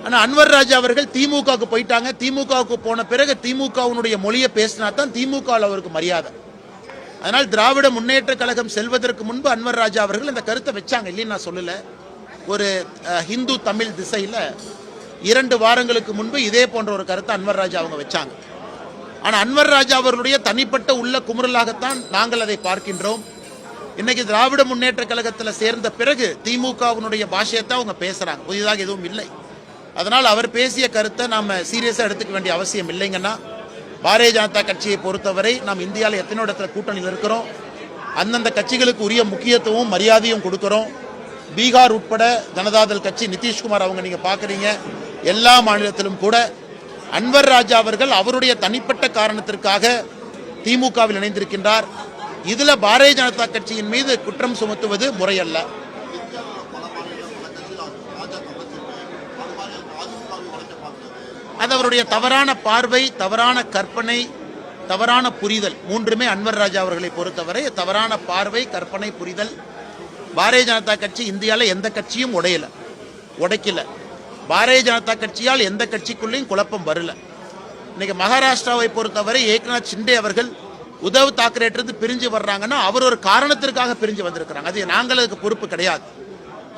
ஆனா அன்வர் ராஜா அவர்கள் திமுகவுக்கு போயிட்டாங்க. திமுகவுக்கு போன பிறகு திமுகவினுடைய மொழியை பேசினா தான் திமுக அவருக்கு மரியாதை. அதனால் திராவிட முன்னேற்ற கழகம் செல்வதற்கு முன்பு அன்வர் ராஜா அவர்கள் இந்த கருத்தை வச்சாங்க, இல்லைன்னு நான் சொல்லல. ஒரு ஹிந்து தமிழ் திசையில் 2 வாரங்களுக்கு முன்பு இதே போன்ற ஒரு கருத்தை அன்வர் ராஜா அவங்க வச்சாங்க. ஆனால் அன்வர் ராஜா அவர்களுடைய தனிப்பட்ட உள்ள குமுறலாகத்தான் நாங்கள் அதை பார்க்கின்றோம். இன்னைக்கு திராவிட முன்னேற்ற கழகத்தில் சேர்ந்த பிறகு திமுகவினுடைய பாஷையத்தான் அவங்க பேசுறாங்க, புதிதாக எதுவும் இல்லை. அதனால் அவர் பேசிய கருத்தை நாம் சீரியஸாக எடுத்துக்க வேண்டிய அவசியம் இல்லைங்கன்னா, பாரதிய ஜனதா கட்சியை பொறுத்தவரை நாம் இந்தியாவில் எத்தனை இடத்துல கூட்டணியில் இருக்கிறோம், அந்தந்த கட்சிகளுக்கு உரிய முக்கியத்துவமும் மரியாதையும் கொடுக்கிறோம். பீகார் உட்பட ஜனதாதள் கட்சி நிதிஷ்குமார் அவங்க நீங்க பார்க்குறீங்க, எல்லா மாநிலத்திலும் கூட அன்வர் ராஜா அவர்கள் அவருடைய தனிப்பட்ட காரணத்திற்காக திமுகவில் இணைந்திருக்கின்றார். இதுல பாரதிய ஜனதா கட்சியின் மீது குற்றம் சுமத்துவது முறையல்ல. அது அவருடைய தவறான பார்வை, தவறான கற்பனை, தவறான புரிதல். மூன்றுமே அன்வர் ராஜா அவர்களை பொறுத்தவரை தவறான பார்வை, கற்பனை, புரிதல். பாரதிய ஜனதா கட்சி இந்தியாவில் எந்த கட்சியும் உடைக்கல. பாரதிய ஜனதா கட்சியால் எந்த கட்சிக்குள்ளேயும் குழப்பம் வரல. இன்னைக்கு மகாராஷ்டிராவை பொறுத்தவரை ஏக்நாத் ஷிண்டே அவர்கள் உத்தவ் தாக்கரேட்டிருந்து பிரிஞ்சு வர்றாங்கன்னா அவர் ஒரு காரணத்திற்காக பிரிஞ்சு வந்திருக்கிறாங்க. அது நாங்கள் அதுக்கு பொறுப்பு கிடையாது.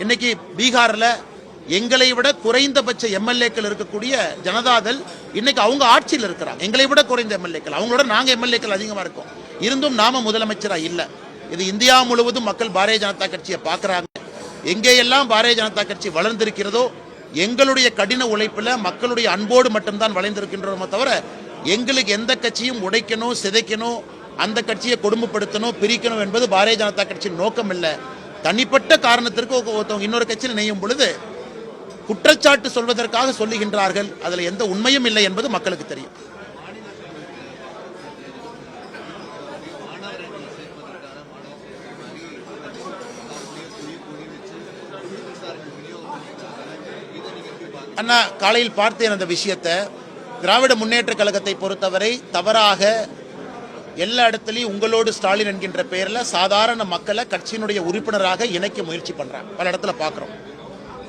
இன்னைக்கு பீகாரில் எங்களை விட குறைந்தபட்ச எம்எல்ஏக்கள் இருக்கக்கூடிய ஜனதாதள் இன்னைக்கு அவங்க ஆட்சியில் இருக்கிறாங்க. எங்களை விட குறைந்த எம்எல்ஏக்கள், அவங்களோட நாங்கள் எம்எல்ஏக்கள் அதிகமாக இருக்கோம். இருந்தும் நாம முதலமைச்சராக இல்லை. இது இந்தியா முழுவதும் மக்கள் பாரதிய ஜனதா கட்சியை பார்க்குறாங்க. எங்கேயெல்லாம் பாரதிய ஜனதா கட்சி வளர்ந்திருக்கிறதோ எங்களுடைய கடின உழைப்பில் மக்களுடைய அன்போடு மட்டும்தான் வளைந்திருக்கின்றோமோ தவிர எங்களுக்கு எந்த கட்சியும் உடைக்கணும், சிதைக்கணும், அந்த கட்சியை கொடுமைப்படுத்தணும், பிரிக்கணும் என்பது பாரதிய ஜனதா கட்சியின் நோக்கம் இல்லை. தனிப்பட்ட காரணத்திற்கு ஒருத்தவங்க இன்னொரு கட்சியில் இணையும் பொழுது குற்றச்சாட்டு சொல்வதற்காக சொல்லுகின்றார்கள். அதில் எந்த உண்மையும் இல்லை என்பது மக்களுக்கு தெரியும். அண்ணா, காலையில் பார்த்தேன் அந்த விஷயத்தை. திராவிட முன்னேற்ற கழகத்தை பொறுத்தவரை தவறாக எல்லா இடத்துலையும் உங்களோடு ஸ்டாலின் என்கின்ற பெயரில் சாதாரண மக்களை கட்சியினுடைய உறுப்பினராக இணைக்க முயற்சி பண்றாங்க. பல இடத்துல பார்க்குறோம்.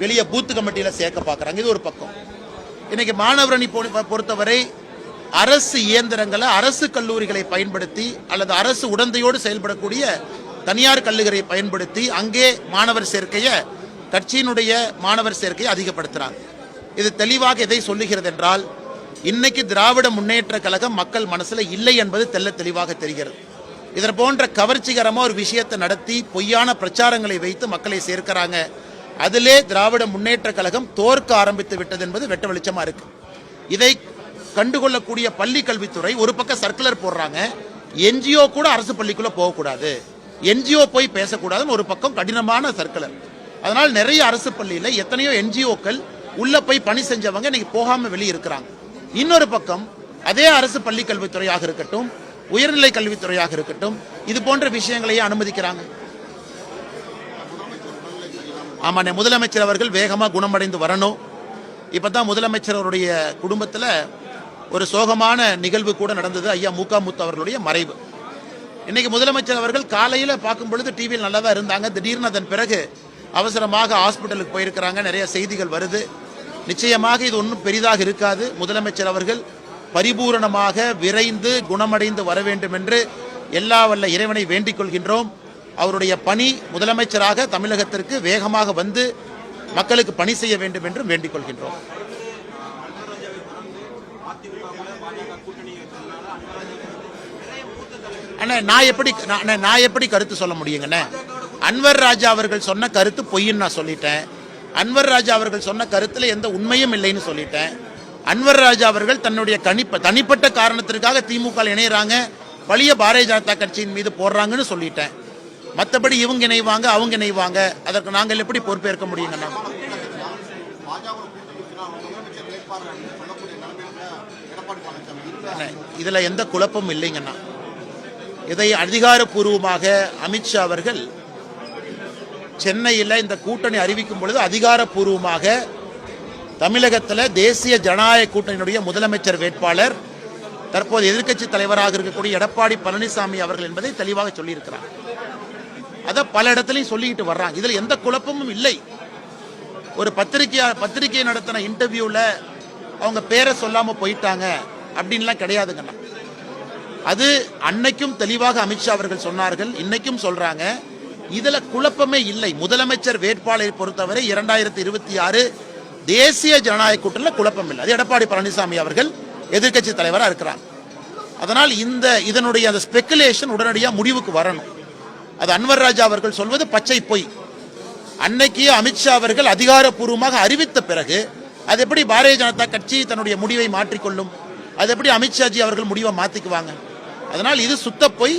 வெளியே பூத்து கமிட்டியில் சேர்க்க பார்க்குறாங்க. இது ஒரு பக்கம். இன்னைக்கு மாணவரணி பொறுத்தவரை அரசு இயந்திரங்களை, அரசு கல்லூரிகளை பயன்படுத்தி அல்லது அரசு உடந்தையோடு செயல்படக்கூடிய தனியார் கல்லூரிகளை பயன்படுத்தி அங்கே மாணவர் சேர்க்கையை, கட்சியினுடைய மாணவர் சேர்க்கையை அதிகப்படுத்துறாங்க. இது தெளிவாக எதை சொல்லுகிறது என்றால், இன்னைக்கு திராவிட முன்னேற்ற கழகம் மக்கள் மனசுல இல்லை என்பது தெல்ல தெளிவாக தெரிகிறது. இதன் போன்ற கவர்ச்சிகரமாக ஒரு விஷயத்தை நடத்தி பொய்யான பிரச்சாரங்களை வைத்து மக்களை சேர்க்கிறாங்க. அதிலே திராவிட முன்னேற்ற கழகம் தோற்க ஆரம்பித்து விட்டது என்பது வெட்ட வெளிச்சமா இருக்கு. இதை கண்டுகொள்ளக்கூடிய பள்ளி கல்வித்துறை ஒரு பக்கம் சர்க்குலர் போடுறாங்க, என்ஜிஓ கூட அரசு பள்ளிக்குள்ள போகக்கூடாது, என்ஜிஓ போய் பேசக்கூடாதுன்னு ஒரு பக்கம் கடினமான சர்க்குலர். அதனால் நிறைய அரசு பள்ளியில் எத்தனையோ என்ஜிஓக்கள் உள்ள போய் பணி செஞ்சவங்க இன்னைக்கு போகாம வெளியே இருக்கிறாங்க. இன்னொரு பக்கம் அதே அரசு பள்ளி கல்வித்துறையாக இருக்கட்டும், உயர்நிலை கல்வித்துறையாக இருக்கட்டும், இது போன்ற விஷயங்களையே அனுமதிக்கிறாங்க. ஆமாண்ணே, முதலமைச்சர் அவர்கள் வேகமாக குணமடைந்து வரணும். இப்பதான் முதலமைச்சர் அவருடைய குடும்பத்தில் ஒரு சோகமான நிகழ்வு கூட நடந்தது. ஐயா முத்து அவர்களுடைய மறைவு. இன்னைக்கு முதலமைச்சர் அவர்கள் காலையில் பார்க்கும் பொழுது டிவியில் நல்லா தான் இருந்தாங்க. திடீர்னு அதன் பிறகு அவசரமாக ஹாஸ்பிட்டலுக்கு போயிருக்கிறாங்க. நிறைய செய்திகள் வருது. நிச்சயமாக இது ஒன்றும் பெரிதாக இருக்காது. முதலமைச்சர் அவர்கள் பரிபூரணமாக விரைந்து குணமடைந்து வர வேண்டும் என்று எல்லா வல்ல இறைவனை வேண்டிக் கொள்கின்றோம். அவருடைய பணி முதலமைச்சராக தமிழகத்திற்கு வேகமாக வந்து மக்களுக்கு பணி செய்ய வேண்டும் என்று வேண்டிக் கொள்கின்றோம். அண்ணா, நான் எப்படி கருத்து சொல்ல முடியுங்கண்ணே? அன்வர் ராஜா அவர்கள் சொன்ன கருத்து பொய்ன்னு நான் சொல்லிட்டேன். அன்வர் ராஜா அவர்கள் சொன்ன கருத்தில் எந்த உண்மையும் இல்லைன்னு சொல்லிட்டேன். அன்வர் ராஜா அவர்கள் தன்னுடைய தனிப்பட்ட காரணத்திற்காக திமுக இணையறாங்க, பழைய பாரதிய ஜனதா கட்சியின் மீது போடுறாங்கன்னு சொல்லிட்டேன். மற்றபடி இவங்க இணைவாங்க, அவங்க இணைவாங்க, அதற்கு நாங்கள் எப்படி பொறுப்பேற்க முடியுங்கண்ணா? இதுல எந்த குழப்பமும் இல்லைங்கண்ணா. இதை அதிகாரப்பூர்வமாக அமித்ஷா அவர்கள் சென்னையில் இந்த கூட்டணி அறிவிக்கும் பொழுது அதிகாரப்பூர்வமாக தமிழகத்தில் தேசிய ஜனநாயக கூட்டணியினுடைய முதலமைச்சர் வேட்பாளர் தற்போது எதிர்க்கட்சி தலைவராக இருக்கக்கூடிய எடப்பாடி பழனிசாமி அவர்கள் என்பதை தெளிவாக சொல்லியிருக்கிறார். அதை பல இடத்துலையும் சொல்லிக்கிட்டு வர்றாங்க. இதுல எந்த குழப்பமும் இல்லை. ஒரு பத்திரிகை நடத்தின இன்டர்வியூல அவங்க பேரை சொல்லாம போயிட்டாங்க அப்படின்லாம் கிடையாதுங்கண்ணா. அது அன்னைக்கும் தெளிவாக அமித்ஷா அவர்கள் சொன்னார்கள், இன்னைக்கும் சொல்றாங்க. இதுல குழப்பமே இல்லை. முதலமைச்சர் வேட்பாளரை பொறுத்தவரை 2026 தேசிய ஜனநாயக கூட்டணியில் குழப்பம் இல்லை. அது எடப்பாடி பழனிசாமி அவர்கள் எதிர்க்கட்சி தலைவராக இருக்கிறாங்க. அதனால் இதனுடைய அந்த ஸ்பெகுலேஷன் உடனடியாக முடிவுக்கு வரணும். அது அன்வர் ராஜா அவர்கள் சொல்வது பச்சை பொய். அன்னைக்கு அமித்ஷா அவர்கள் அதிகாரப்பூர்வமாக அறிவித்த பிறகு அது எப்படி பாரதிய ஜனதா கட்சி தன்னுடைய முடிவை மாற்றிக்கொள்ளும்? அது எப்படி அமித்ஷாஜி அவர்கள் முடிவை மாற்றிக்குவாங்க? அதனால் இது சுத்த பொய்.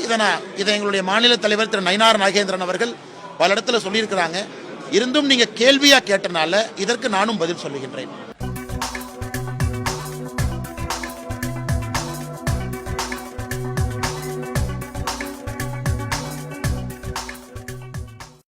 இதை எங்களுடைய மாநில தலைவர் திரு நயினார் நாகேந்திரன் அவர்கள் பல இடத்துல சொல்லியிருக்கிறாங்க. இருந்தும் நீங்க கேள்வியா கேட்டனால இதற்கு நானும் பதில் சொல்லுகின்றேன்.